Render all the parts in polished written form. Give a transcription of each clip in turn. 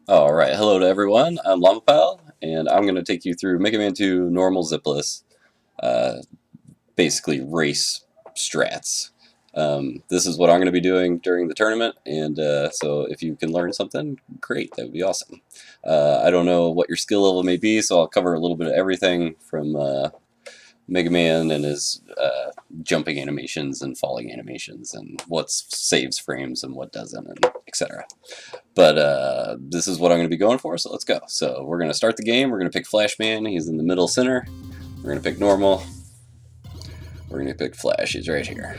Alright, hello to everyone. I'm LlamaPal, and I'm going to take you through Mega Man 2 normal Zipless, uh, basically race strats. This is what I'm going to be doing during the tournament, and so if you can learn something, great, that would be awesome. I don't know what your skill level may be, so I'll cover a little bit of everything from Mega Man and his jumping animations and falling animations, and what saves frames and what doesn't, and etc. But this is what I'm going to be going for, so let's go. So we're going to start the game. We're going to pick Flashman. He's in the middle center. We're going to pick normal. We're going to pick Flash. He's right here.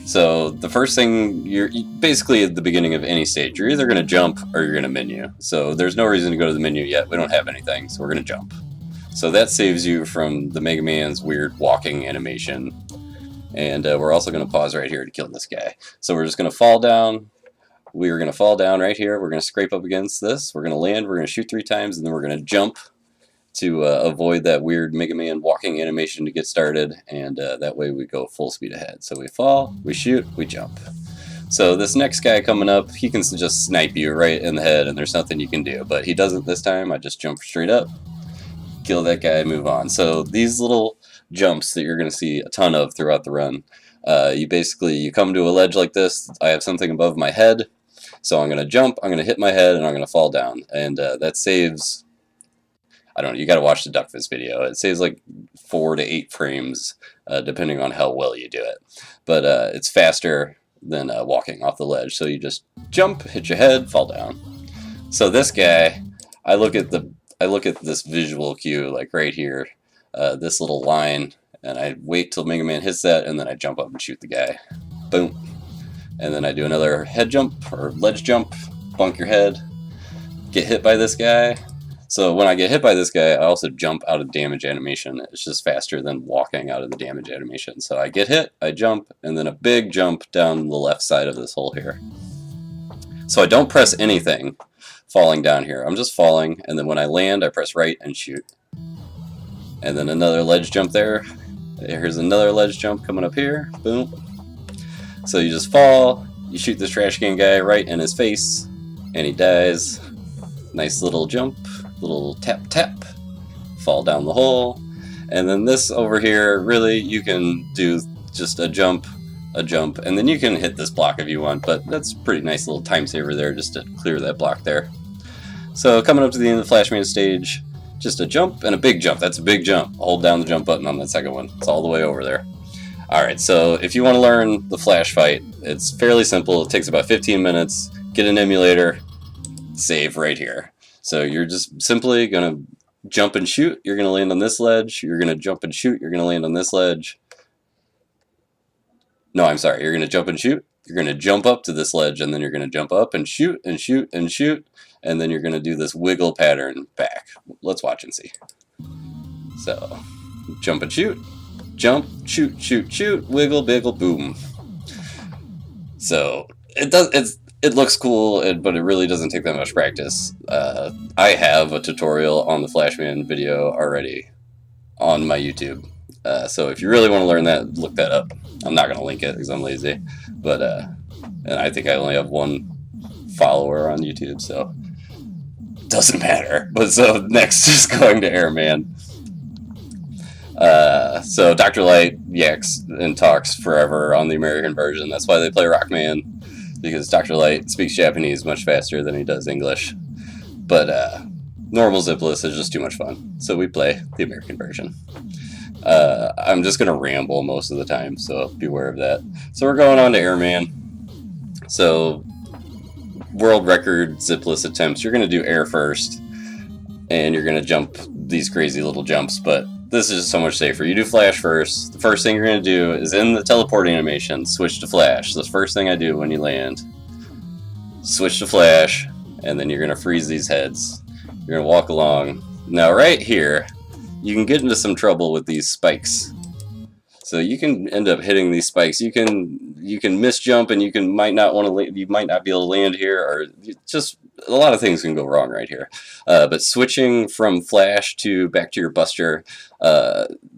So the first thing, you're basically at the beginning of any stage, you're either going to jump or you're going to menu. So there's no reason to go to the menu yet. We don't have anything, so we're going to jump. So that saves you from the Mega Man's weird walking animation. And we're also going to pause right here to kill this guy. So we're just going to fall down. We're going to fall down right here. We're going to scrape up against this. We're going to land. We're going to shoot 3 times, and then we're going to jump to avoid that weird Mega Man walking animation to get started. And that way we go full speed ahead. So we fall, we shoot, we jump. So this next guy coming up, he can just snipe you right in the head, and there's nothing you can do. But he doesn't this time. I just jump straight up, kill that guy, move on. So these little jumps that you're going to see a ton of throughout the run, you come to a ledge like this. I have something above my head. So I'm going to jump, I'm going to hit my head, and I'm going to fall down. And that saves, I don't know, you got to watch the DuckFist video. It saves like 4 to 8 frames, depending on how well you do it. But it's faster than walking off the ledge. So you just jump, hit your head, fall down. So this guy, I look at this visual cue, like right here, this little line, and I wait till Mega Man hits that, and then I jump up and shoot the guy. Boom. And then I do another head jump or ledge jump, bunk your head, get hit by this guy. So when I get hit by this guy, I also jump out of damage animation. It's just faster than walking out of the damage animation. So I get hit, I jump, and then a big jump down the left side of this hole here. So I don't press anything falling down here. I'm just falling, and then when I land, I press right and shoot. And then another ledge jump there. Here's another ledge jump coming up here. Boom. So you just fall, you shoot this trash can guy right in his face, and he dies. Nice little jump, little tap tap, fall down the hole. And then this over here, really, you can do just a jump, and then you can hit this block if you want, but that's a pretty nice little time saver there just to clear that block there. So coming up to the end of the Flashman stage, just a jump and a big jump. That's a big jump. Hold down the jump button on that second one. It's all the way over there. Alright, so if you want to learn the Flash fight, it's fairly simple. It takes about 15 minutes. Get an emulator, save right here. So you're just simply going to jump and shoot. You're going to land on this ledge. You're going to jump and shoot. You're going to land on this ledge. No, I'm sorry. You're going to jump and shoot. You're going to jump up to this ledge, and then you're going to jump up and shoot and shoot and shoot. And then you're going to do this wiggle pattern back. Let's watch and see. So, jump and shoot. Jump, shoot, shoot, shoot, wiggle, biggle, boom. So it looks cool, but it really doesn't take that much practice. I have a tutorial on the Flashman video already on my YouTube. So if you really want to learn that, look that up. I'm not going to link it because I'm lazy. But and I think I only have 1 follower on YouTube, so it doesn't matter. But so next is going to Airman. So Dr. Light yaks and talks forever on the American version. That's why they play Rockman, because Dr. Light speaks Japanese much faster than he does English. But normal Zipless is just too much fun, so we play the American version. I'm just going to ramble most of the time, so beware of that. So we're going on to Airman. So world record Zipless attempts, you're going to do air first, and you're going to jump these crazy little jumps, but this is so much safer. You do Flash first. The first thing you're going to do is in the teleport animation, switch to Flash. So the first thing I do when you land, switch to Flash, and then you're going to freeze these heads. You're going to walk along. Now right here, you can get into some trouble with these spikes. So you can end up hitting these spikes. You can misjump, and you might not be able to land here, or just a lot of things can go wrong right here. But switching from Flash to back to your Buster,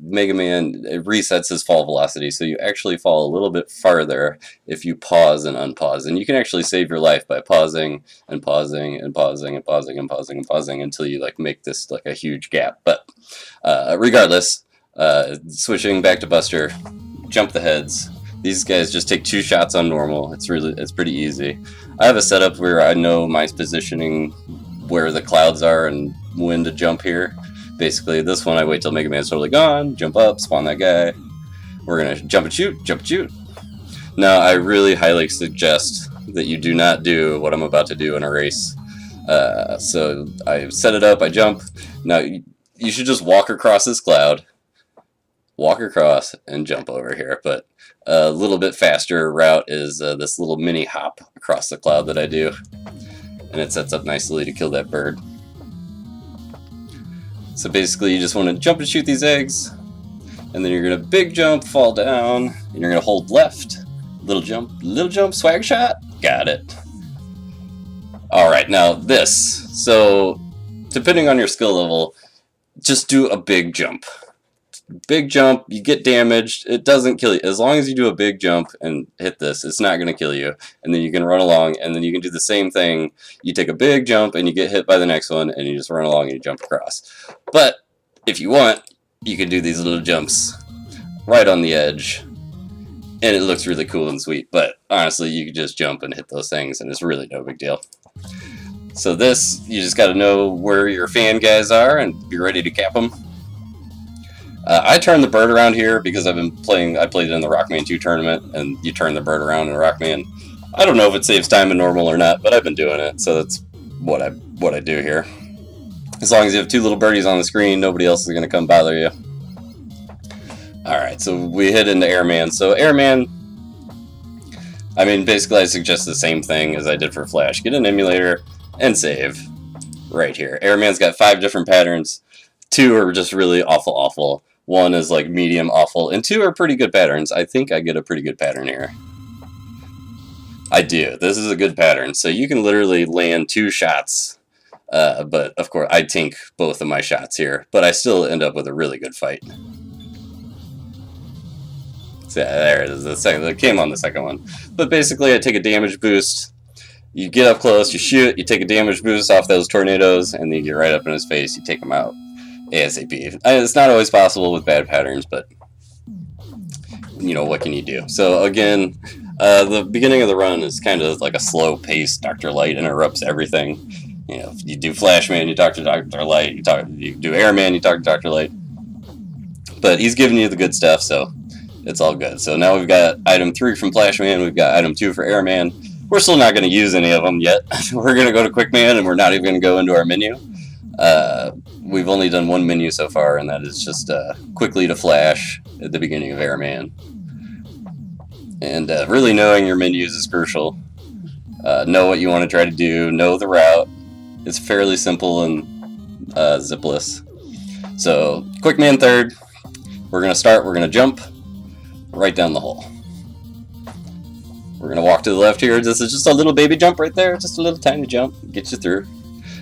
Mega Man, it resets his fall velocity, so you actually fall a little bit farther if you pause and unpause. And you can actually save your life by pausing and pausing and pausing and pausing and pausing and pausing until you like make this like a huge gap. But regardless, switching back to Buster, jump the heads. These guys just take 2 shots on normal. It's pretty easy. I have a setup where I know my positioning, where the clouds are and when to jump here. Basically, this one I wait till Mega Man's totally gone, jump up, spawn that guy. We're gonna jump and shoot, jump and shoot. Now, I really highly suggest that you do not do what I'm about to do in a race. So I set it up, I jump. Now, you should just walk across this cloud, walk across, and jump over here. But a little bit faster route is this little mini hop across the cloud that I do. And it sets up nicely to kill that bird. So basically you just want to jump and shoot these eggs, and then you're going to big jump, fall down, and you're going to hold left. Little jump, swag shot. Got it. Alright, now this. So depending on your skill level, just do a big jump. Big jump, you get damaged, it doesn't kill you. As long as you do a big jump and hit this, it's not going to kill you. And then you can run along, and then you can do the same thing. You take a big jump, and you get hit by the next one, and you just run along and you jump across. But if you want, you can do these little jumps right on the edge, and it looks really cool and sweet. But honestly, you can just jump and hit those things, and it's really no big deal. So this, you just got to know where your fan guys are and be ready to cap them. I turned the bird around here because I played it in the Rockman 2 tournament, and you turn the bird around in Rockman. I don't know if it saves time in normal or not, but I've been doing it, so that's what I do here. As long as you have 2 little birdies on the screen, nobody else is going to come bother you. Alright, so we hit into Airman. So Airman, I mean, basically I suggest the same thing as I did for Flash. Get an emulator and save right here. Airman's got 5 different patterns. 2 are just really awful. 1 is like medium awful, and 2 are pretty good patterns. I think I get a pretty good pattern here. I do. This is a good pattern. So you can literally land 2 shots, but of course I tank both of my shots here, but I still end up with a really good fight. So yeah, there it is. It came on the second one. But basically I take a damage boost. You get up close, you shoot, you take a damage boost off those tornadoes, and then you get right up in his face, you take him out ASAP. It's not always possible with bad patterns, but you know, what can you do? So again, the beginning of the run is kind of like a slow pace. Dr. Light interrupts everything. You know, you do Flashman, you talk to Dr. Light, you do Airman, you talk to Dr. Light. But he's giving you the good stuff, so it's all good. So now we've got item 3 from Flashman, we've got item 2 for Airman. We're still not going to use any of them yet. We're going to go to Quickman, and we're not even going to go into our menu. We've only done 1 menu so far, and that is just quickly to Flash at the beginning of Airman. And really knowing your menus is crucial. Know what you want to try to do, know the route. It's fairly simple and zipless. So, Quickman 3rd. We're going to start, we're going to jump right down the hole. We're going to walk to the left here. This is just a little baby jump right there. Just a little tiny jump. Get you through.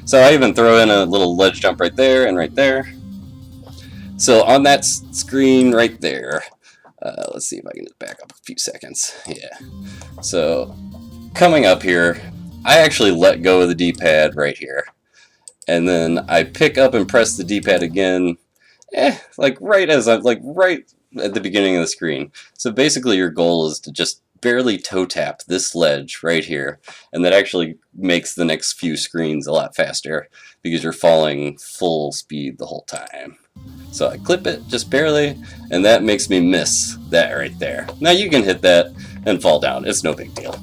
So I even throw in a little ledge jump right there and right there. So on that screen right there, let's see if I can just back up a few seconds. Yeah. So coming up here, I actually let go of the D-pad right here. And then I pick up and press the D-pad again, like right at the beginning of the screen. So basically your goal is to just barely toe tap this ledge right here, and that actually makes the next few screens a lot faster because you're falling full speed the whole time. So I clip it just barely, and that makes me miss that right there. Now you can hit that and fall down. It's no big deal.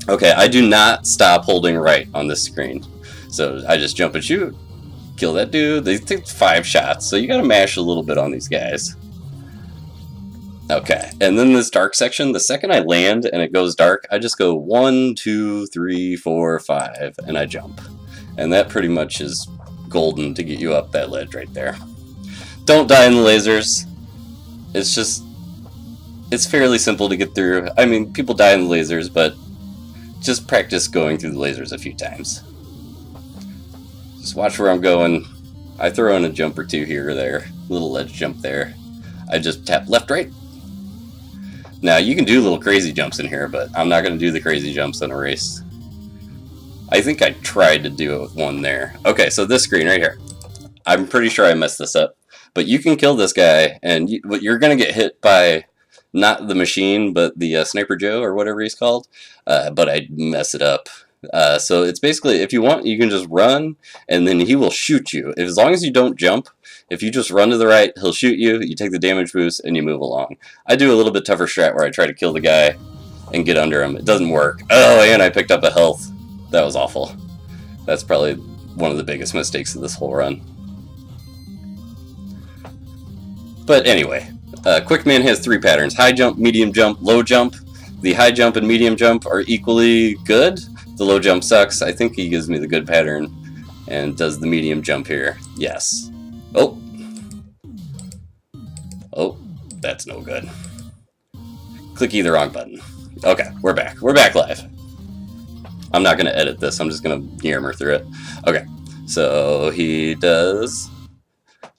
Okay, I do not stop holding right on this screen. So I just jump and shoot, kill that dude. They take 5 shots, so you gotta mash a little bit on these guys. Okay, and then this dark section, the second I land and it goes dark, I just go 1, 2, 3, 4, 5, and I jump. And that pretty much is golden to get you up that ledge right there. Don't die in the lasers. It's fairly simple to get through. I mean, people die in the lasers, but just practice going through the lasers a few times. Just watch where I'm going. I throw in a jump or two here or there, a little ledge jump there. I just tap left, right. Now you can do little crazy jumps in here, but I'm not going to do the crazy jumps in a race. I think I tried to do it with one there. Okay, so this screen right here. I'm pretty sure I messed this up. But you can kill this guy, and you're going to get hit by not the machine, but the Sniper Joe or whatever he's called. But I mess it up. So it's basically, if you want, you can just run, and then he will shoot you. As long as you don't jump, if you just run to the right, he'll shoot you, you take the damage boost, and you move along. I do a little bit tougher strat where I try to kill the guy and get under him. It doesn't work. Oh, and I picked up a health. That was awful. That's probably one of the biggest mistakes of this whole run. But anyway, Quickman has 3 patterns: high jump, medium jump, low jump. The high jump and medium jump are equally good. The low jump sucks. I think he gives me the good pattern and does the medium jump here. Yes. Oh. Oh, that's no good. Clicky the wrong button. Okay, we're back. We're back live. I'm not going to edit this. I'm just going to yammer through it. Okay, so he does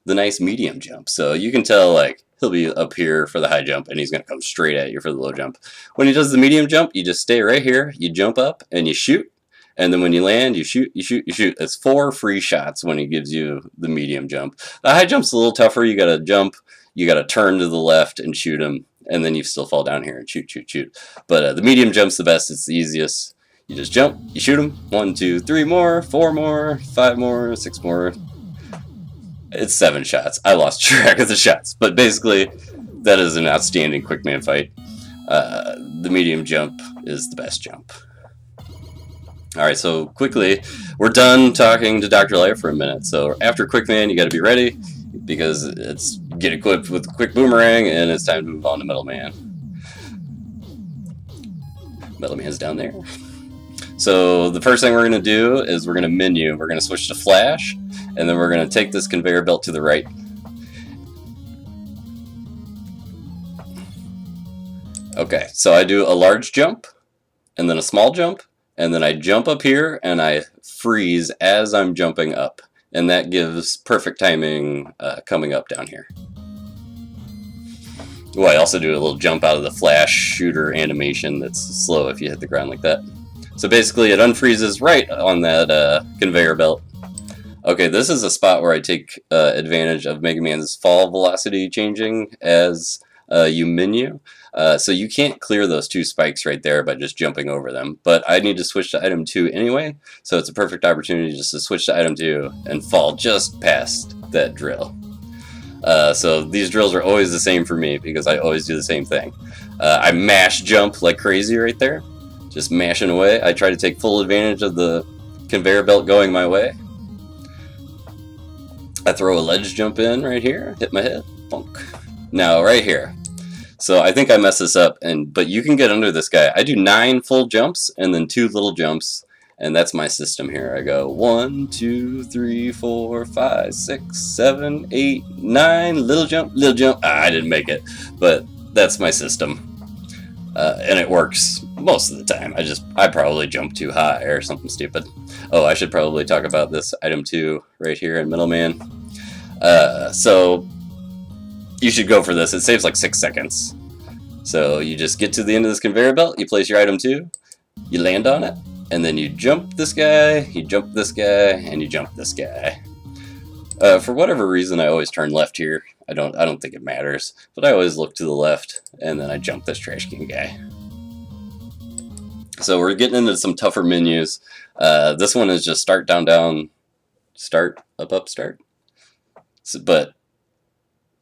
the nice medium jump. So you can tell, like, he'll be up here for the high jump, and he's going to come straight at you for the low jump. When he does the medium jump, you just stay right here, you jump up, and you shoot. And then when you land, you shoot, you shoot, you shoot. It's 4 free shots when he gives you the medium jump. The high jump's a little tougher. You got to jump, you got to turn to the left and shoot him, and then you still fall down here and shoot, shoot, shoot. But the medium jump's the best. It's the easiest. You just jump, you shoot him. 1, 2, 3 more, 4 more, 5 more, 6 more. It's 7 shots. I lost track of the shots. But basically, that is an outstanding Quickman fight. The medium jump is the best jump. Alright, so quickly, we're done talking to Dr. Light for a minute. So after Quickman, you got to be ready, because it's get equipped with a quick boomerang, and it's time to move on to Metal Man. Metal Man's down there. So the first thing we're going to do is we're going to menu. We're going to switch to Flash, and then we're going to take this conveyor belt to the right. Okay, so I do a large jump, and then a small jump, and then I jump up here, and I freeze as I'm jumping up. And that gives perfect timing coming up down here. Well, I also do a little jump out of the Flash shooter animation that's slow if you hit the ground like that. So basically it unfreezes right on that conveyor belt. Okay, this is a spot where I take advantage of Mega Man's fall velocity changing as you menu. So you can't clear those 2 spikes right there by just jumping over them. But I need to switch to item 2 anyway, so it's a perfect opportunity just to switch to item 2 and fall just past that drill. So these drills are always the same for me because I always do the same thing. I mash jump like crazy right there. Just mashing away. I try to take full advantage of the conveyor belt going my way. I throw a ledge jump in right here, hit my head, bonk. Now right here. So I think I messed this up, but you can get under this guy. I do 9 full jumps and then 2 little jumps, and that's my system here. I go 1, 2, 3, 4, 5, 6, 7, 8, 9, little jump, little jump. I didn't make it, but that's my system. And it works most of the time. I probably jumped too high or something stupid. Oh, I should probably talk about this item 2 right here in Metal Man. So you should go for this. It saves like 6 seconds. So you just get to the end of this conveyor belt, you place your item 2, you land on it, and then you jump this guy, you jump this guy, and you jump this guy. For whatever reason, I always turn left here. I don't think it matters, but I always look to the left, and then I jump this trash can guy. So we're getting into some tougher menus. This one is just start, down, down, start, up, up, start. So, but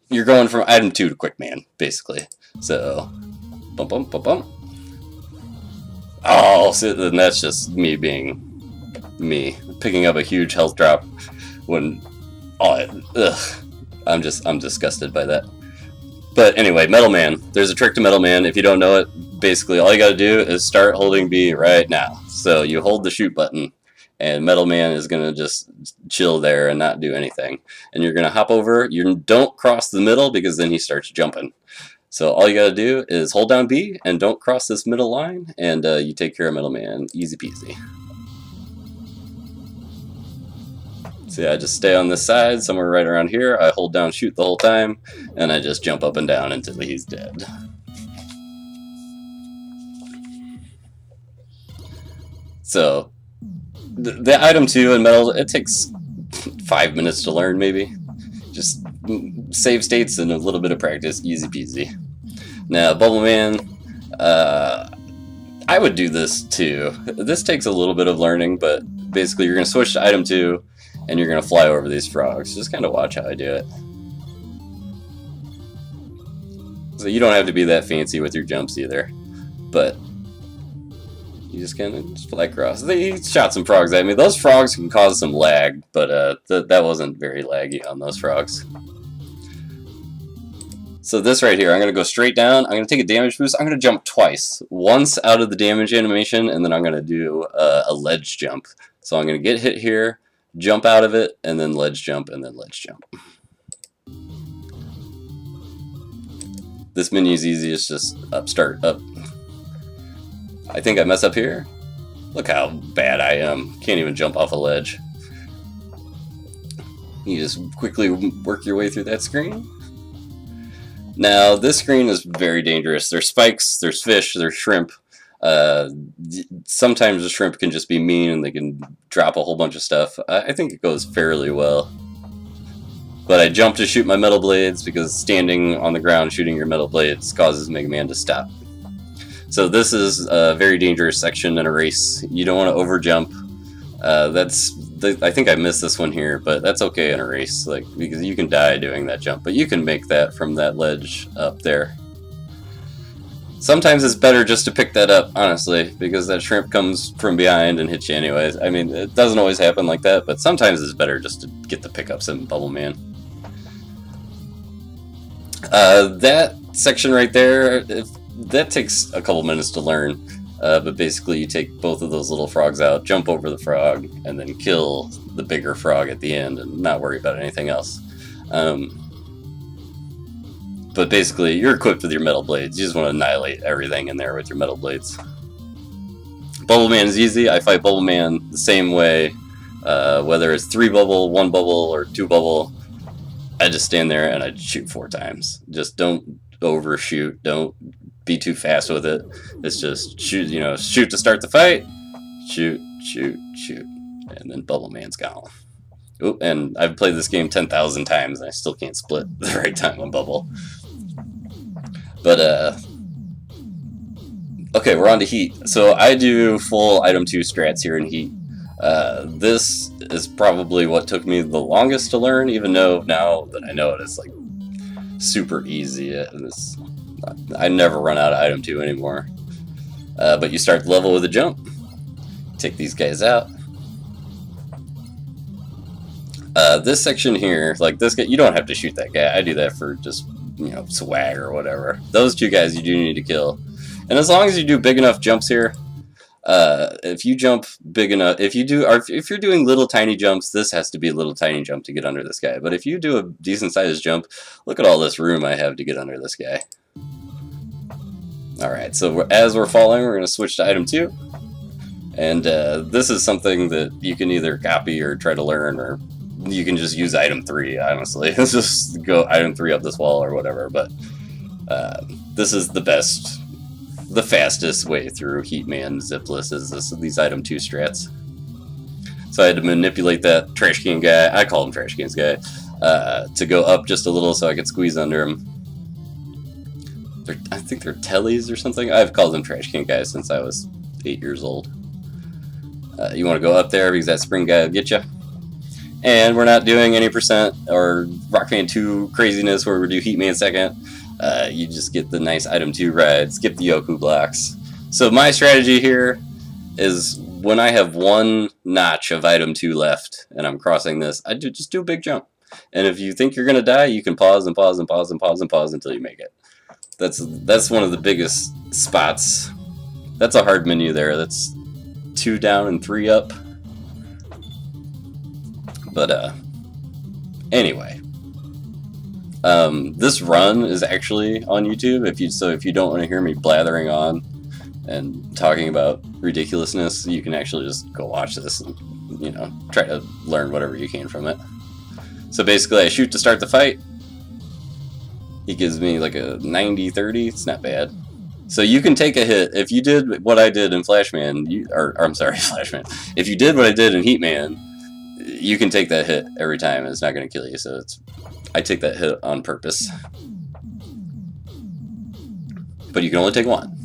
you're going from item 2 to Quickman, basically. So, bump, bump, bump, bump. Oh, so then that's just me being me, picking up a huge health drop when, I'm disgusted by that. But anyway, Metal Man. There's a trick to Metal Man. If you don't know it, basically all you gotta do is start holding B right now. So you hold the shoot button, and Metal Man is gonna just chill there and not do anything. And you're gonna hop over. You don't cross the middle because then he starts jumping. So all you gotta do is hold down B and don't cross this middle line, and you take care of middleman, easy peasy. So yeah, I just stay on this side, somewhere right around here. I hold down shoot the whole time, and I just jump up and down until he's dead. So the item 2 in metal, it takes 5 minutes to learn, maybe. Just save states and a little bit of practice, easy peasy. Now, Bubble Man, I would do this too. This takes a little bit of learning, but basically you're going to switch to item 2, and you're going to fly over these frogs. Just kind of watch how I do it. So you don't have to be that fancy with your jumps either, but you just kind of just fly across. He shot some frogs at me. Those frogs can cause some lag, but that wasn't very laggy on those frogs. So this right here, I'm going to go straight down. I'm going to take a damage boost. I'm going to jump twice. Once out of the damage animation, and then I'm going to do a ledge jump. So I'm going to get hit here, jump out of it, and then ledge jump, and then ledge jump. This menu is easy. It's just up, start, up. I think I mess up here. Look how bad I am. Can't even jump off a ledge. You just quickly work your way through that screen. Now, this screen is very dangerous. There's spikes, there's fish, there's shrimp. Sometimes the shrimp can just be mean and they can drop a whole bunch of stuff. I think it goes fairly well. But I jump to shoot my metal blades because standing on the ground shooting your metal blades causes Mega Man to stop. So this is a very dangerous section in a race. You don't want to over jump. I think I missed this one here, but that's okay in a race, because you can die doing that jump, but you can make that from that ledge up there. Sometimes it's better just to pick that up, honestly, because that shrimp comes from behind and hits you anyways. I mean, it doesn't always happen like that, but sometimes it's better just to get the pickups in Bubble Man. That section right there, that takes a couple minutes to learn. But basically you take both of those little frogs out, jump over the frog, and then kill the bigger frog at the end and not worry about anything else. But basically you're equipped with your metal blades. You just want to annihilate everything in there with your metal blades. Bubble Man is easy. I fight Bubble Man the same way, whether it's 3 bubble, 1 bubble, or 2 bubble. I just stand there and I shoot 4 times. Just don't overshoot. Don't be too fast with it. It's just shoot, shoot to start the fight, shoot, shoot, shoot, and then Bubble Man's gone. Ooh, and I've played this game 10,000 times and I still can't split the right time on Bubble. But okay, we're on to Heat. So I do full item 2 strats here in Heat. This is probably what took me the longest to learn, even though now that I know it, it's like super easy. I never run out of item 2 anymore. But you start the level with a jump. Take these guys out. This section here, like this guy, you don't have to shoot that guy. I do that for just, swag or whatever. Those 2 guys you do need to kill. And as long as you do big enough jumps here, if you jump big enough, if you're doing little tiny jumps, this has to be a little tiny jump to get under this guy. But if you do a decent sized jump, look at all this room I have to get under this guy. Alright, so as we're falling, we're going to switch to item 2. And this is something that you can either copy or try to learn, or you can just use item 3, honestly. Let's just go item 3 up this wall or whatever. But this is the fastest way through Heatman Zipless is these item 2 strats. So I had to manipulate that trash can guy, I call him trash cans guy, to go up just a little so I could squeeze under him. I think they're tellies or something. I've called them trash can guys since I was 8 years old. You want to go up there because that spring guy will get you. And we're not doing any percent or Rockman 2 craziness where we do Heatman second. You just get the nice item 2 ride, skip the Yoku blocks. So my strategy here is when I have 1 notch of item 2 left and I'm crossing this, I just do a big jump. And if you think you're going to die, you can pause and pause and pause and pause and pause until you make it. That's one of the biggest spots. That's a hard menu there. That's 2 down and 3 up. But anyway, This run is actually on YouTube. If you don't want to hear me blathering on and talking about ridiculousness, you can actually just go watch this and, you know, try to learn whatever you can from it. So basically, I shoot to start the fight. He gives me like a 90-30. It's not bad. So you can take a hit. If you did what I did in Flashman, I'm sorry, Flashman. If you did what I did in Heatman, you can take that hit every time, and it's not going to kill you. So I take that hit on purpose. But you can only take one.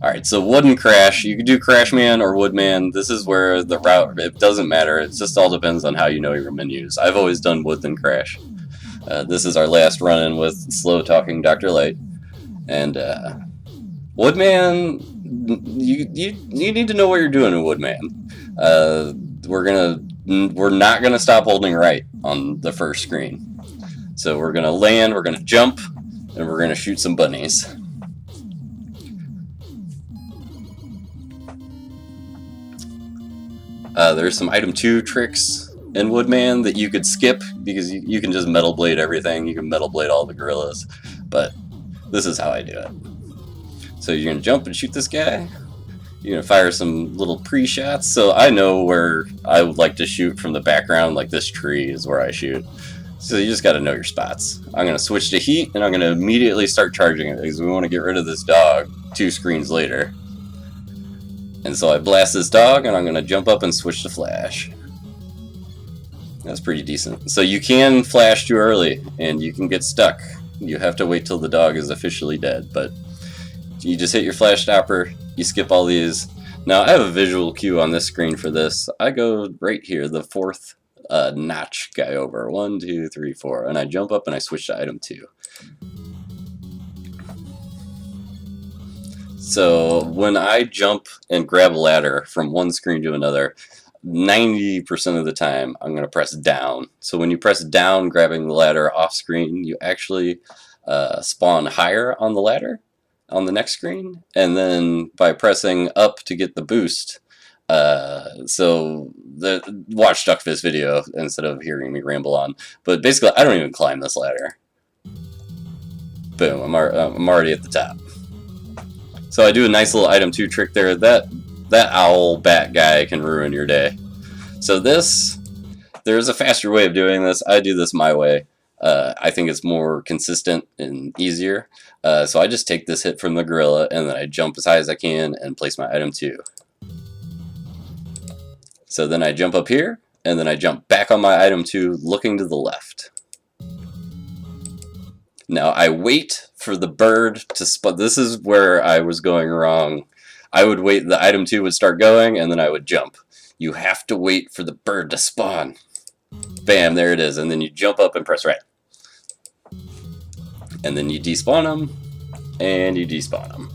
Alright, so Wood and Crash. You can do Crashman or Woodman. This is where the route, it doesn't matter. It just all depends on how you know your menus. I've always done Wood and Crash. This is our last run-in with slow-talking Dr. Light. And Woodman, you need to know what you're doing in Woodman. We're not gonna stop holding right on the first screen. So we're gonna land, we're gonna jump, and we're gonna shoot some bunnies. There's some item 2 tricks in Woodman that you could skip because you can just Metal Blade everything. You can Metal Blade all the gorillas, but this is how I do it. So you're gonna jump and shoot this guy. You're gonna fire some little pre-shots. So I know where I would like to shoot from the background, like this tree is where I shoot. So you just gotta know your spots. I'm gonna switch to heat and I'm gonna immediately start charging it because we want to get rid of this dog 2 screens later. And so I blast this dog and I'm gonna jump up and switch to flash. That's pretty decent. So you can flash too early and you can get stuck. You have to wait till the dog is officially dead, but you just hit your flash stopper, you skip all these. Now I have a visual cue on this screen for this. I go right here, the 4th notch guy over. 1, 2, 3, 4, and I jump up and I switch to item 2. So when I jump and grab a ladder from one screen to another, 90% of the time I'm going to press down. So when you press down grabbing the ladder off screen, you actually spawn higher on the ladder on the next screen, and then by pressing up to get the boost, so watch Duckfist video instead of hearing me ramble on, but basically I don't even climb this ladder. Boom, I'm already at the top. So I do a nice little item 2 trick there. That owl bat guy can ruin your day. So there's a faster way of doing this. I do this my way. I think it's more consistent and easier. So I just take this hit from the gorilla and then I jump as high as I can and place my item 2. So then I jump up here and then I jump back on my item 2 looking to the left. Now I wait for the bird to spawn. This is where I was going wrong. I would wait, the item 2 would start going, and then I would jump. You have to wait for the bird to spawn. Bam, there it is, and then you jump up and press right. And then you despawn them, and you despawn them.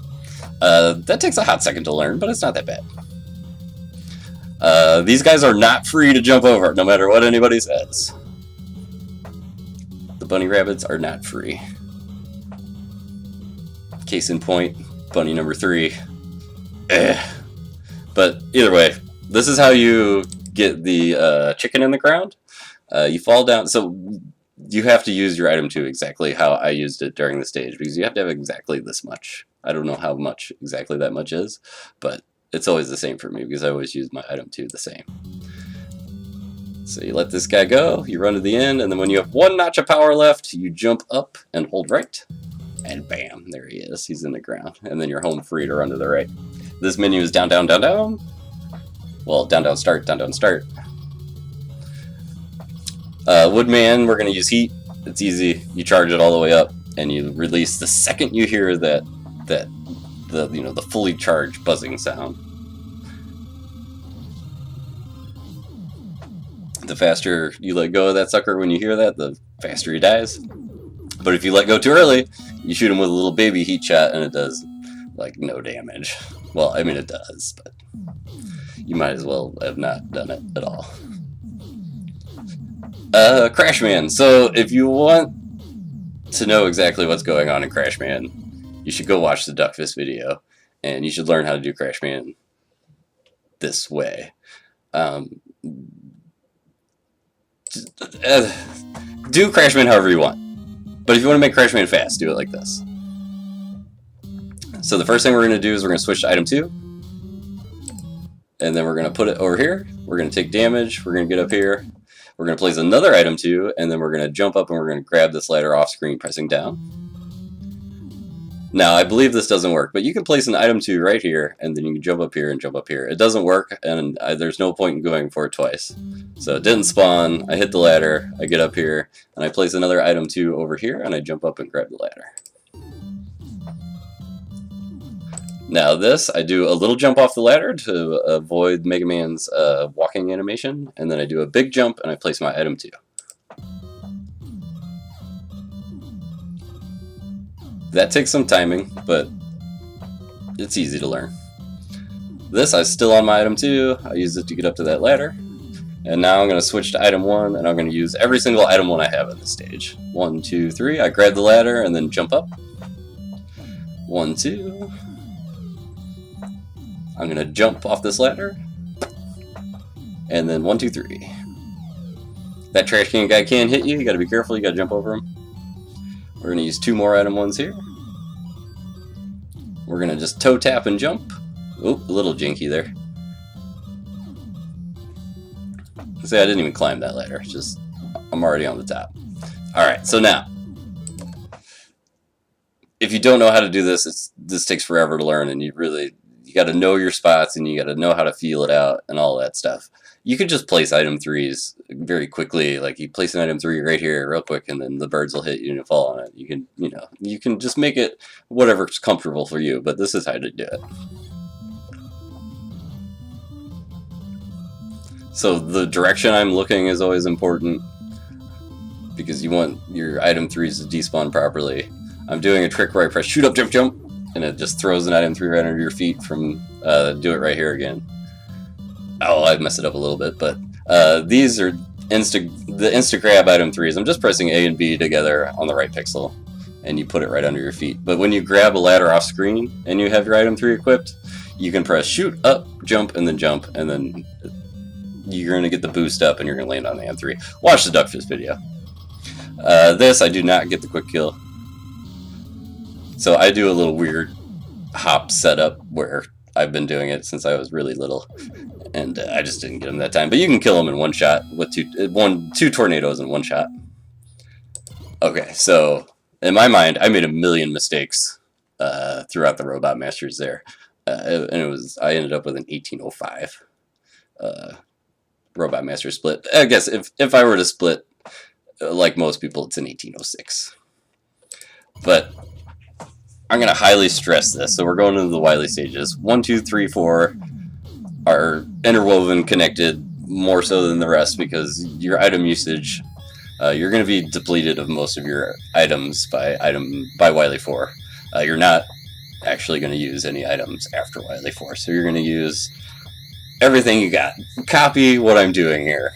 That takes a hot second to learn, but it's not that bad. These guys are not free to jump over, no matter what anybody says. The bunny rabbits are not free. Case in point, bunny number 3. But either way, this is how you get the chicken in the ground. You fall down, so you have to use your item 2 exactly how I used it during the stage, because you have to have exactly this much. I don't know how much exactly that much is, but it's always the same for me because I always use my item 2 the same. So you let this guy go, you run to the end, and then when you have 1 notch of power left, you jump up and hold right, and bam, there he is. He's in the ground, and then you're home free to run to the right. This menu is down, down, down, down. Well, down, down, start, down, down, start. Woodman, we're going to use heat. It's easy. You charge it all the way up, and you release the second you hear the fully charged buzzing sound. The faster you let go of that sucker when you hear that, the faster he dies. But if you let go too early, you shoot him with a little baby heat shot, and it does like no damage. Well, I mean it does, but you might as well have not done it at all. Crashman. So if you want to know exactly what's going on in Crashman, you should go watch the Duckfist video, and you should learn how to do Crashman this way. Do Crashman however you want. But if you want to make Crash Man fast, do it like this. So the first thing we're going to do is we're going to switch to item 2. And then we're going to put it over here. We're going to take damage. We're going to get up here. We're going to place another item 2. And then we're going to jump up and we're going to grab this ladder off screen, pressing down. Now, I believe this doesn't work, but you can place an item 2 right here, and then you can jump up here and jump up here. It doesn't work, and there's no point in going for it twice. So it didn't spawn. I hit the ladder. I get up here, and I place another item 2 over here, and I jump up and grab the ladder. Now this, I do a little jump off the ladder to avoid Mega Man's walking animation, and then I do a big jump and I place my item 2. That takes some timing, but it's easy to learn. This, I'm still on my item 2, I use it to get up to that ladder, and now I'm going to switch to item 1, and I'm going to use every single item 1 I have in this stage. 1, 2, 3, I grab the ladder and then jump up. 1, 2... I'm going to jump off this ladder, and then 1, 2, 3. That trash can guy can hit you, you got to be careful, you got to jump over him. We're going to use 2 more item 1s here. We're going to just toe tap and jump. Oop, a little jinky there. See, I didn't even climb that ladder, just, I'm already on the top. Alright, so now, if you don't know how to do this, this takes forever to learn, and you got to know your spots, and you got to know how to feel it out and all that stuff. You could just place item 3s very quickly, like you place an item 3 right here real quick, and then the birds will hit you and fall on it. You can, you can just make it whatever's comfortable for you, but this is how to do it. So the direction I'm looking is always important, because you want your item 3s to despawn properly. I'm doing a trick where I press shoot up, jump, jump, and it just throws an item 3 right under your feet from do it right here again. Oh, I messed it up a little bit, but these are the insta grab item 3s. I'm just pressing A and B together on the right pixel, and you put it right under your feet. But when you grab a ladder off screen and you have your item 3 equipped, you can press shoot up, jump, and then you're going to get the boost up and you're going to land on the item 3. Watch the Duckfish video. This, I do not get the quick kill. So I do a little weird hop setup where I've been doing it since I was really little, and I just didn't get him that time. But you can kill him in one shot with two tornadoes in one shot. Okay, so in my mind, I made a million mistakes throughout the Robot Masters there, and I ended up with an 1805 Robot Master split. I guess if I were to split like most people, it's an 1806. But I'm going to highly stress this. So we're going into the Wily stages. 1, 2, 3, 4 are interwoven, connected more so than the rest, because your item usage, you're going to be depleted of most of your items by Wily 4. You're not actually going to use any items after Wily 4, so you're going to use everything you got. Copy what I'm doing here.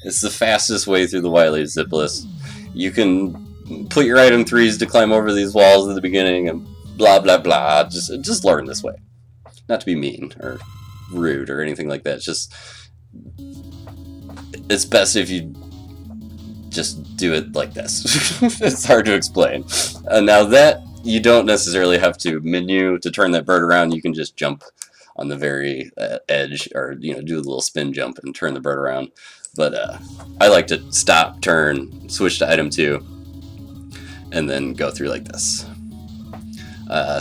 It's the fastest way through the Wily Zipless. You can put your item 3s to climb over these walls at the beginning and blah blah blah. Just learn this way. Not to be mean or rude or anything like that. It's best if you just do it like this. It's hard to explain. Now that you don't necessarily have to menu to turn that bird around. You can just jump on the very edge, or do a little spin jump and turn the bird around. But I like to stop, turn, switch to item 2, and then go through like this.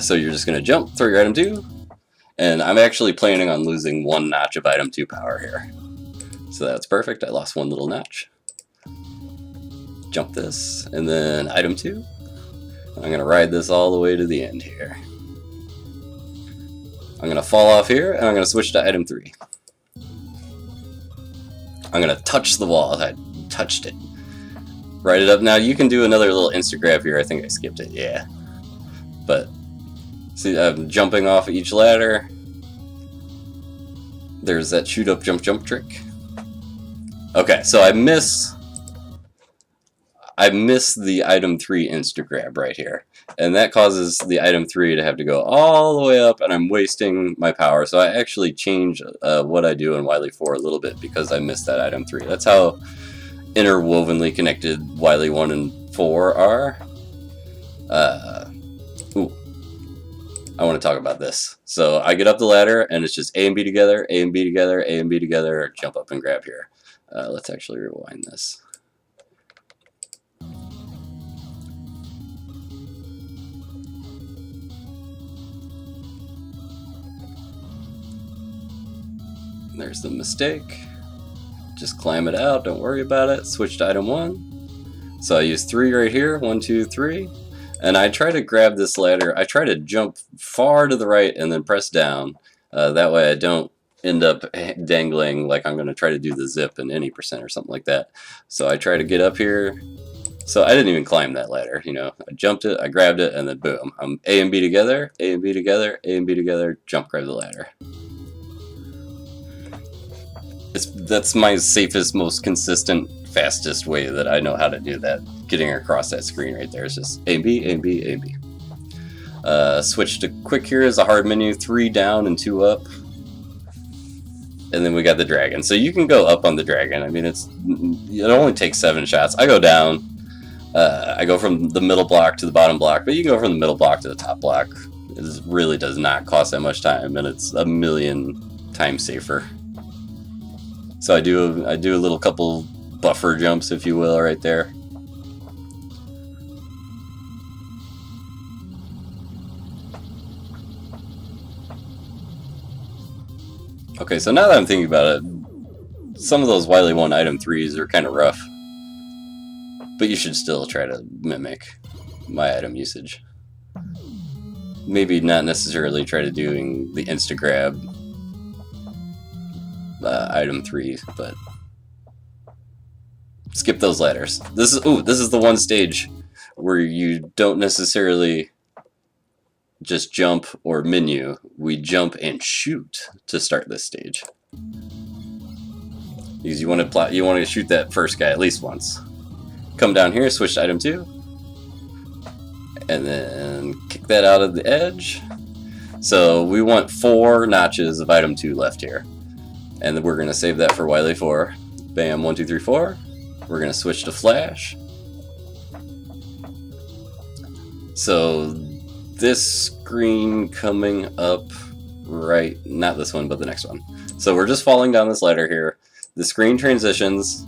So you're just going to jump, throw your item 2, and I'm actually planning on losing 1 notch of item 2 power here. So that's perfect. I lost 1 little notch. Jump this, and then item 2. I'm going to ride this all the way to the end here. I'm going to fall off here, and I'm going to switch to item 3. I'm going to touch the wall. I touched it. Ride it up. Now you can do another little insta grab here. I think I skipped it. Yeah. But see, I'm jumping off each ladder. There's that shoot up, jump, jump trick. Okay, so I miss the item 3 insta grab right here, and that causes the item 3 to have to go all the way up, and I'm wasting my power. So I actually change what I do in Wily 4 a little bit because I missed that item 3. That's how interwovenly connected Wily 1 and 4 are. Ooh, I want to talk about this. So I get up the ladder, and it's just A and B together, A and B together, A and B together, jump up and grab here. Let's actually rewind this. There's the mistake. Just climb it out, don't worry about it. Switch to item 1. So I use 3 right here, 1, 2, 3. And I try to grab this ladder. I try to jump far to the right and then press down. That way I don't end up dangling like I'm going to try to do the zip in any percent or something like that. So I try to get up here. So I didn't even climb that ladder, you know. I jumped it, I grabbed it, and then boom. I'm A and B together, A and B together, A and B together, jump, grab the ladder. That's my safest, most consistent, fastest way that I know how to do that. Getting across that screen right there is just A and B, A and B, A and B. Switch to quick here is a hard menu, 3 down and 2 up. And then we got the dragon. So you can go up on the dragon. I mean, it only takes 7 shots. I go down. I go from the middle block to the bottom block, but you can go from the middle block to the top block. It really does not cost that much time, and it's a million times safer. So I do a little couple buffer jumps, if you will, right there. Okay, so now that I'm thinking about it, some of those Wily 1 item 3s are kind of rough. But you should still try to mimic my item usage. Maybe not necessarily try to doing the insta-grab item 3, but skip those ladders. This is the one stage where you don't necessarily just jump or menu. We jump and shoot to start this stage. Because you want to shoot that first guy at least once. Come down here, switch to item 2, and then kick that out of the edge. So we want 4 notches of item 2 left here. And then we're going to save that for Wily 4. Bam, 1, 2, 3, 4. We're going to switch to flash. So this screen coming up right, not this one, but the next one. So we're just falling down this ladder here. The screen transitions.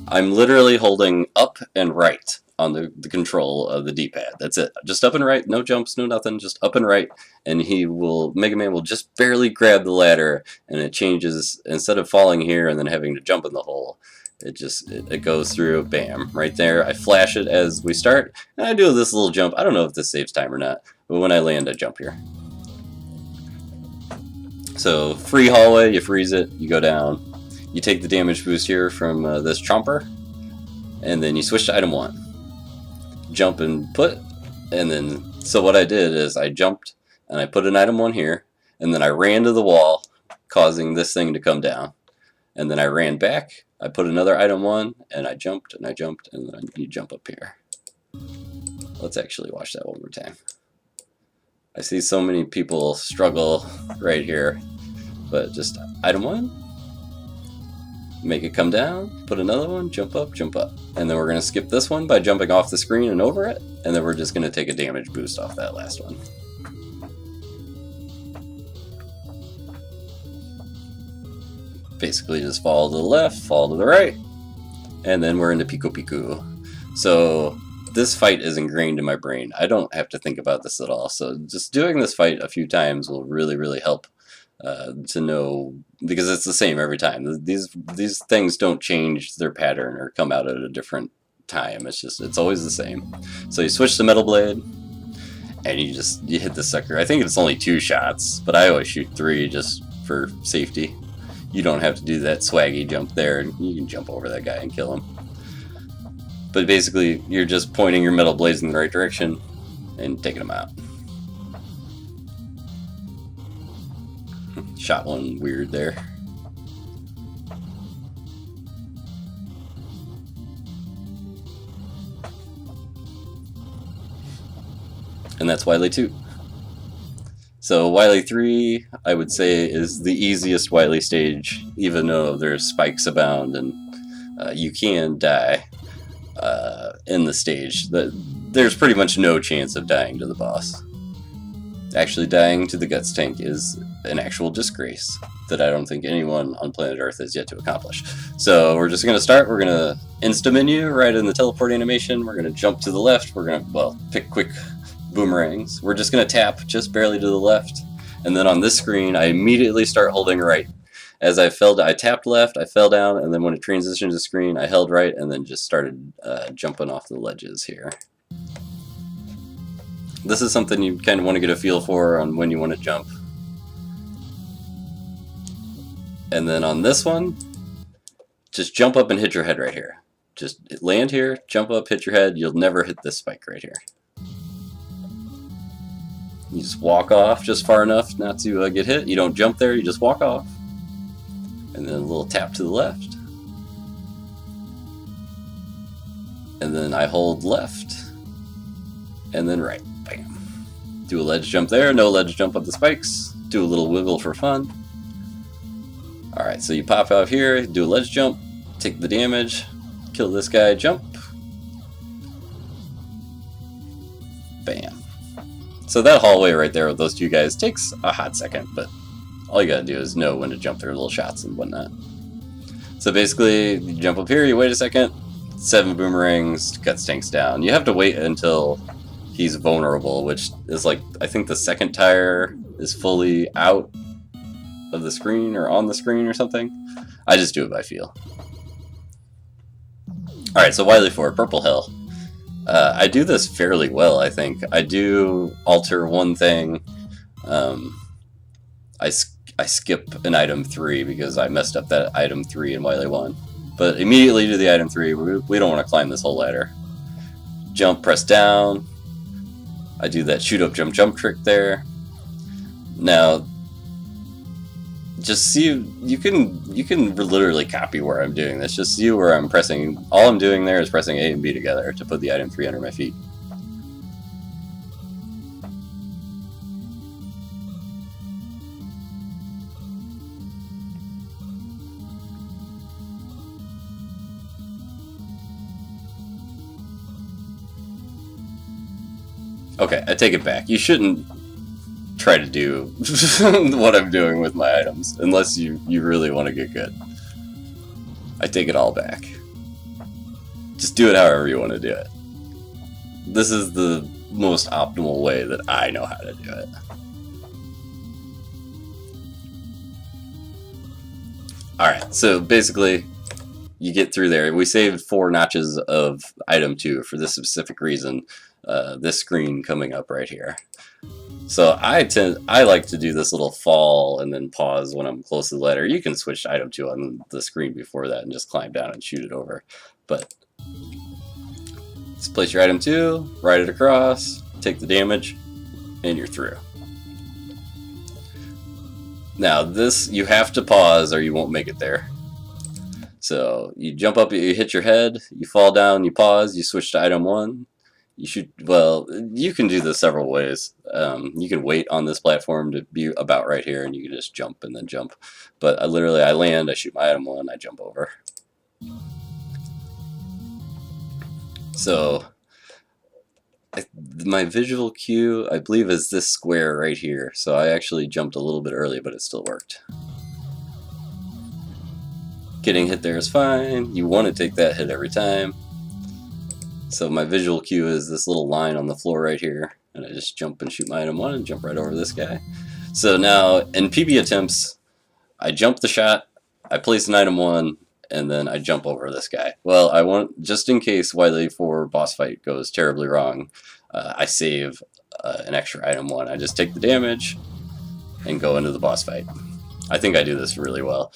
I'm literally holding up and right on the control of the D-pad. That's it. Just up and right, no jumps, no nothing, just up and right. And Mega Man will just barely grab the ladder, and it changes, instead of falling here and then having to jump in the hole, it goes through, bam, right there. I flash it as we start, and I do this little jump. I don't know if this saves time or not, but when I land, I jump here. So, free hallway, you freeze it, you go down. You take the damage boost here from this chomper, and then you switch to item 1. Jump and put, and then, so what I did is I jumped, and I put an item 1 here, and then I ran to the wall, causing this thing to come down. And then I ran back, I put another item 1, and I jumped, and then you jump up here. Let's actually watch that one more time. I see so many people struggle right here, but just item 1, make it come down, put another one, jump up, and then we're going to skip this one by jumping off the screen and over it, and then we're just going to take a damage boost off that last one. Basically just fall to the left, fall to the right, and then we're into Pico Pico. So this fight is ingrained in my brain. I don't have to think about this at all, so just doing this fight a few times will really, really help to know, because it's the same every time. These things don't change their pattern or come out at a different time. It's always the same. So you switch to Metal Blade, and you hit the sucker. I think it's only 2 shots, but I always shoot 3 just for safety. You don't have to do that swaggy jump there, and you can jump over that guy and kill him. But basically, you're just pointing your metal blades in the right direction and taking them out. Shot one weird there. And that's Wily 2. So Wily 3, I would say, is the easiest Wily stage, even though there's spikes abound and you can die in the stage. there's pretty much no chance of dying to the boss. Actually, dying to the guts tank is an actual disgrace that I don't think anyone on planet Earth has yet to accomplish. So we're just going to start. We're going to insta-menu right in the teleport animation. We're going to jump to the left. We're going to, well, pick quick boomerangs. We're just going to tap just barely to the left. And then on this screen, I immediately start holding right. As I tapped left, I fell down, and then when it transitioned to screen, I held right, and then just started jumping off the ledges here. This is something you kind of want to get a feel for on when you want to jump. And then on this one, just jump up and hit your head right here. Just land here, jump up, hit your head. You'll never hit this spike right here. You just walk off just far enough not to get hit. You don't jump there, you just walk off. And then a little tap to the left. And then I hold left. And then right. Bam. Do a ledge jump there, no ledge jump up the spikes. Do a little wiggle for fun. Alright, so you pop out here, do a ledge jump, take the damage, kill this guy, jump. Bam. So that hallway right there with those two guys takes a hot second, but all you gotta do is know when to jump their little shots and whatnot. So basically, you jump up here, you wait a second, 7 boomerangs, guts tanks down. You have to wait until he's vulnerable, which is like, I think the second tire is fully out of the screen or on the screen or something. I just do it by feel. Alright, so Wily 4, Purple Hill. I do this fairly well, I think. I do alter one thing. I skip an item 3 because I messed up that item 3 in Wily 1. But immediately do the item 3. We don't want to climb this whole ladder. Jump, press down. I do that shoot up jump jump trick there. Now, just see, you can literally copy where I'm doing this. Just see where I'm pressing. All I'm doing there is pressing A and B together to put the item 3 under my feet. Okay, I take it back. You shouldn't try to do what I'm doing with my items, unless you really want to get good. I take it all back. Just do it however you want to do it. This is the most optimal way that I know how to do it. Alright, so basically, you get through there. We saved 4 notches of item 2 for this specific reason. This screen coming up right here. So I like to do this little fall and then pause when I'm close to the ladder. You can switch to item 2 on the screen before that and just climb down and shoot it over. But just place your item 2, ride it across, take the damage, and you're through. Now this, you have to pause or you won't make it there. So you jump up, you hit your head, you fall down, you pause, you switch to item 1. You should, well, you can do this several ways. You can wait on this platform to be about right here, and you can just jump and then jump. But I land, I shoot my item 1, I jump over. So, my visual cue, I believe, is this square right here. So I actually jumped a little bit early, but it still worked. Getting hit there is fine. You want to take that hit every time. So my visual cue is this little line on the floor right here, and I just jump and shoot my item 1 and jump right over this guy. So now in PB attempts, I jump the shot, I place an item 1, and then I jump over this guy. Well, I want, just in case Wily 4 boss fight goes terribly wrong, I save an extra item 1. I just take the damage and go into the boss fight. I think I do this really well.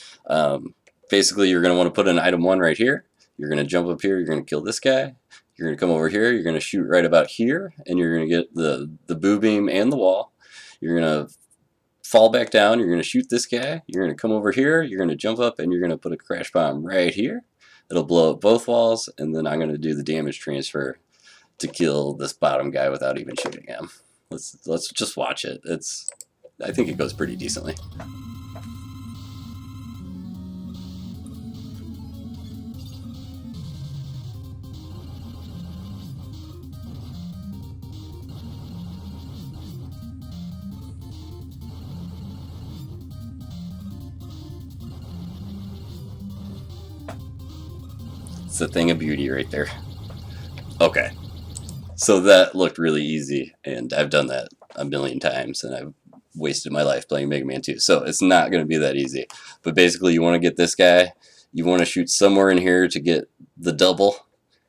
Basically, you're going to want to put an item 1 right here. You're going to jump up here, you're going to kill this guy. You're going to come over here, you're going to shoot right about here, and you're going to get the boo beam and the wall. You're going to fall back down, you're going to shoot this guy, you're going to come over here, you're going to jump up, and you're going to put a crash bomb right here. It'll blow up both walls, and then I'm going to do the damage transfer to kill this bottom guy without even shooting him. Let's just watch it. I think it goes pretty decently. It's a thing of beauty right there. Okay. So that looked really easy, and I've done that a million times, and I've wasted my life playing Mega Man 2. So it's not going to be that easy. But basically, you want to get this guy. You want to shoot somewhere in here to get the double.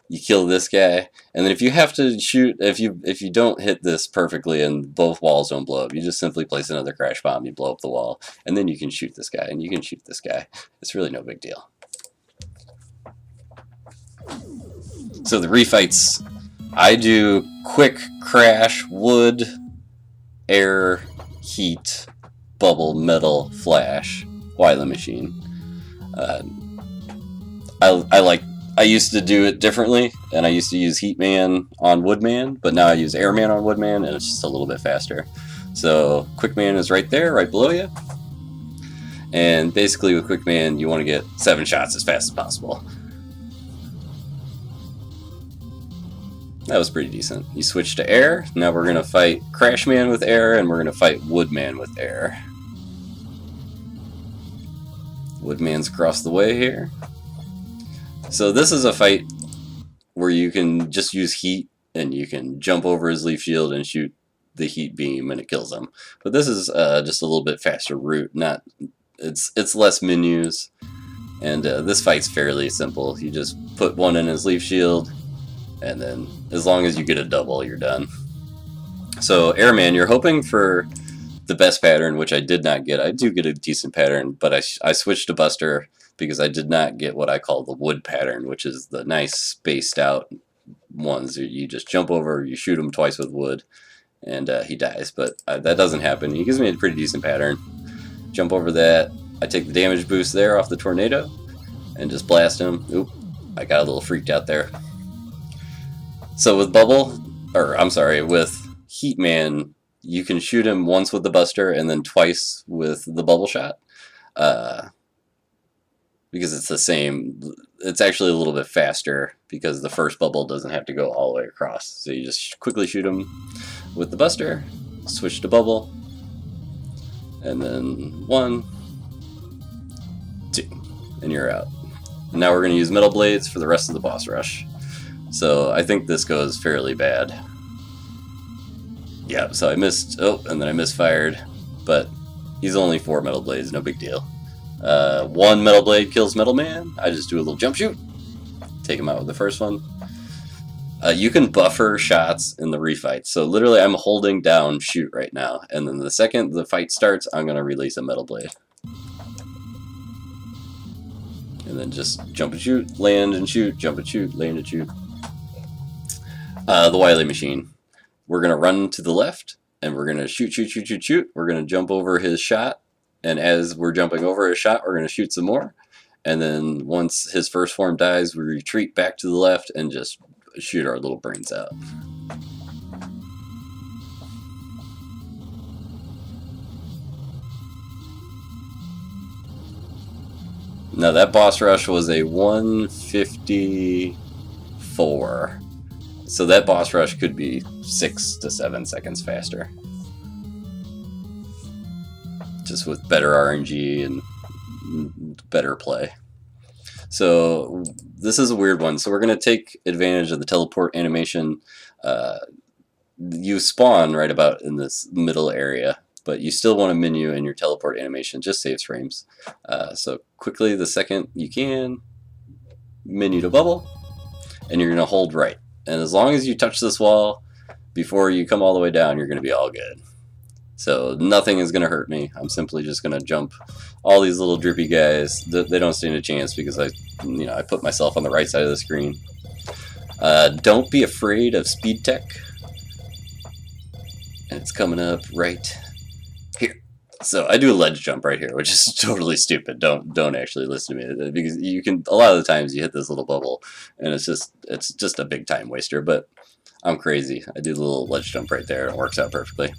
You kill this guy, and then if you have to shoot, if you don't hit this perfectly and both walls don't blow up, you just simply place another crash bomb. You blow up the wall, and then you can shoot this guy, and you can shoot this guy. It's really no big deal. So the refights, I do quick crash, wood, air, heat, bubble, metal, flash, Wily machine. I used to do it differently, and I used to use Heatman on Woodman, but now I use Airman on Woodman, and it's just a little bit faster. So Quickman is right there, right below you. And basically with Quickman, you want to get 7 shots as fast as possible. That was pretty decent. You switch to air. Now we're going to fight Crashman with air, and we're going to fight Woodman with air. Woodman's across the way here. So this is a fight where you can just use heat, and you can jump over his leaf shield and shoot the heat beam, and it kills him. But this is just a little bit faster route. It's less menus, and this fight's fairly simple. You just put one in his leaf shield, and then as long as you get a double, you're done. So Airman, you're hoping for the best pattern, which I did not get. I do get a decent pattern, but I switched to Buster because I did not get what I call the wood pattern, which is the nice spaced out ones. You just jump over, you shoot him twice with wood, and he dies. But that doesn't happen. He gives me a pretty decent pattern. Jump over that. I take the damage boost there off the tornado and just blast him. Oop, I got a little freaked out there. So with with Heatman, you can shoot him once with the Buster and then twice with the bubble shot. Because it's the same, it's actually a little bit faster because the first bubble doesn't have to go all the way across. So you just quickly shoot him with the Buster, switch to bubble, and then 1, 2, and you're out. And now we're going to use Metal Blades for the rest of the boss rush. So I think this goes fairly bad. Yeah, so I missed, and then I misfired, but he's only 4 Metal Blades, no big deal. 1 Metal Blade kills Metal Man. I just do a little jump shoot, take him out with the first one. You can buffer shots in the refight, so literally I'm holding down shoot right now, and then the second the fight starts, I'm going to release a Metal Blade. And then just jump and shoot, land and shoot, jump and shoot, land and shoot. The Wily machine. We're going to run to the left, and we're going to shoot. We're going to jump over his shot, and as we're jumping over his shot, we're going to shoot some more. And then once his first form dies, we retreat back to the left and just shoot our little brains out. Now that boss rush was a 154. So that boss rush could be 6 to 7 seconds faster. Just with better RNG and better play. So this is a weird one. So we're going to take advantage of the teleport animation. You spawn right about in this middle area, but you still want a menu, and your teleport animation just saves frames. So quickly, the second you can, menu to bubble, and you're going to hold right. And as long as you touch this wall before you come all the way down, you're going to be all good. So nothing is going to hurt me. I'm simply just going to jump all these little drippy guys. They don't stand a chance because I put myself on the right side of the screen. Don't be afraid of speed tech. And it's coming up right here. So I do a ledge jump right here, which is totally stupid. Don't actually listen to me, because you can, a lot of the times you hit this little bubble and it's just a big time waster, but I'm crazy. I do the little ledge jump right there and it works out perfectly.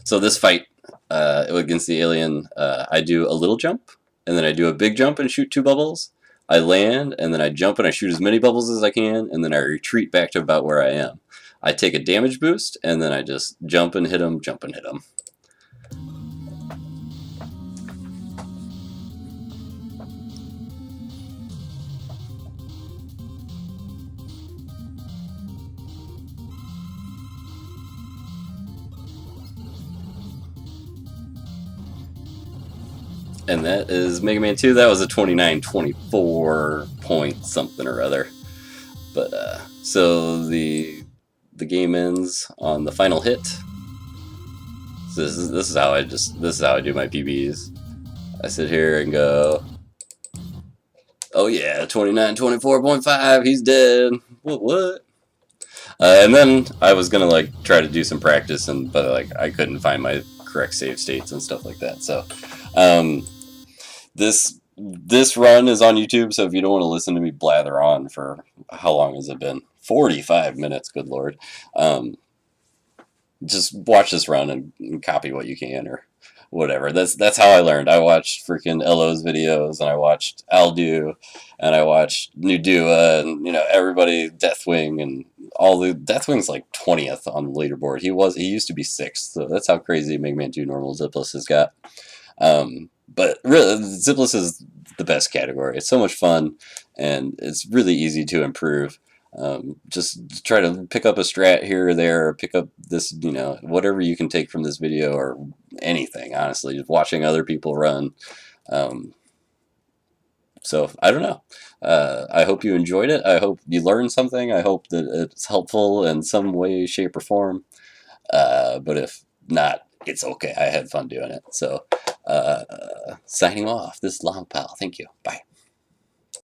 So this fight against the alien, I do a little jump, and then I do a big jump and shoot 2 bubbles. I land, and then I jump and I shoot as many bubbles as I can, and then I retreat back to about where I am. I take a damage boost, and then I just jump and hit him, jump and hit him. And that is Mega Man 2. That was a 2924 point something or other. But so the game ends on the final hit. So this is how I do my PBs. I sit here and go, oh yeah, 2924.5. He's dead. What? And then I was gonna like try to do some practice, but like I couldn't find my correct save states and stuff like that. So this run is on YouTube. So if you don't want to listen to me blather on for how long has it been? 45 minutes. Good lord. Just watch this run and copy what you can or whatever. That's how I learned. I watched freaking LO's videos, and I watched Aldu, and I watched Nudua, and everybody, Deathwing, and all the Deathwing's like 20th on the leaderboard. He used to be 6th, so that's how crazy Mega Man 2 normal Zipless has got. But really, Zipless is the best category. It's so much fun, and it's really easy to improve. Just try to pick up a strat here or there, or pick up this, whatever you can take from this video, or anything, honestly, just watching other people run. So, I don't know. I hope you enjoyed it. I hope you learned something. I hope that it's helpful in some way, shape, or form. But if not, it's okay. I had fun doing it. So, signing off. This is Long Pal. Thank you. Bye.